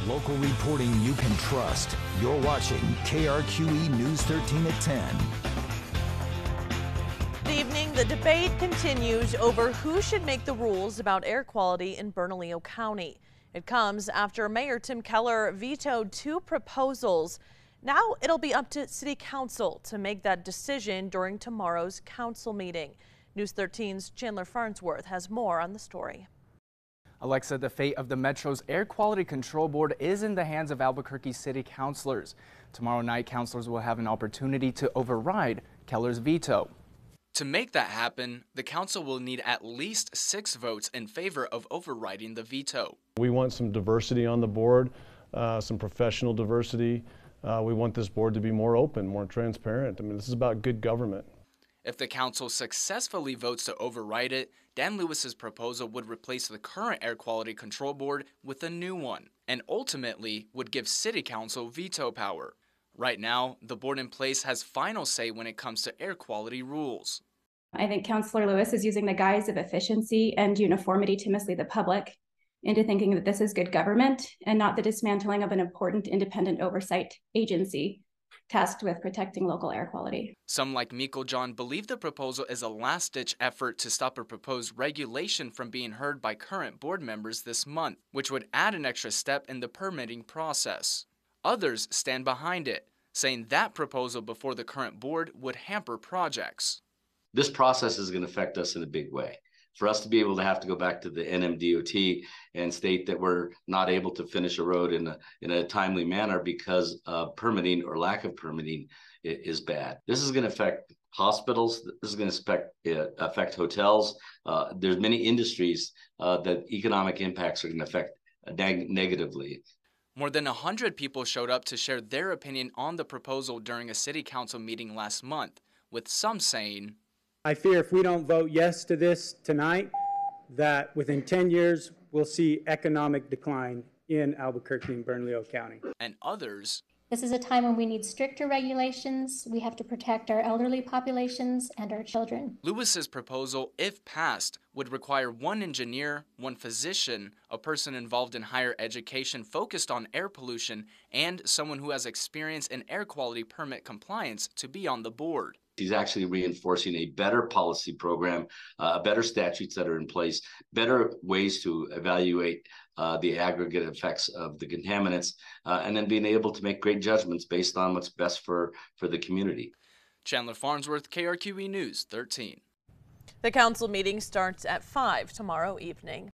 Local reporting you can trust. You're watching KRQE News 13 at 10. This evening, the debate continues over who should make the rules about air quality in Bernalillo County. It comes after Mayor Tim Keller vetoed two proposals. Now it'll be up to City Council to make that decision during tomorrow's council meeting. News 13's Chandler Farnsworth has more on the story. Alexa, the fate of the Metro's Air Quality Control Board is in the hands of Albuquerque City Councilors. Tomorrow night, councilors will have an opportunity to override Keller's veto. To make that happen, the council will need at least 6 votes in favor of overriding the veto. We want some diversity on the board, some professional diversity. We want this board to be more open, more transparent. I mean, this is about good government. If the council successfully votes to override it, Dan Lewis's proposal would replace the current Air Quality Control Board with a new one, and ultimately would give City Council veto power. Right now, the board in place has final say when it comes to air quality rules. I think Councillor Lewis is using the guise of efficiency and uniformity to mislead the public into thinking that this is good government and not the dismantling of an important independent oversight agency tasked with protecting local air quality. Some, like Miko John, believe the proposal is a last-ditch effort to stop a proposed regulation from being heard by current board members this month, which would add an extra step in the permitting process. Others stand behind it, saying that proposal before the current board would hamper projects. This process is going to affect us in a big way. For us to be able to have to go back to the NMDOT and state that we're not able to finish a road in a timely manner because permitting or lack of permitting is bad. This is going to affect hospitals. This is going to affect hotels. There's many industries that economic impacts are going to affect negatively. More than 100 people showed up to share their opinion on the proposal during a city council meeting last month, with some saying, I fear if we don't vote yes to this tonight, that within 10 years, we'll see economic decline in Albuquerque and Bernalillo County. And others, this is a time when we need stricter regulations. We have to protect our elderly populations and our children. Lewis's proposal, if passed, would require 1 engineer, 1 physician, a person involved in higher education focused on air pollution, and someone who has experience in air quality permit compliance to be on the board. He's actually reinforcing a better policy program, better statutes that are in place, better ways to evaluate the aggregate effects of the contaminants, and then being able to make great judgments based on what's best for the community. Chandler Farnsworth, KRQE News 13. The council meeting starts at 5 tomorrow evening.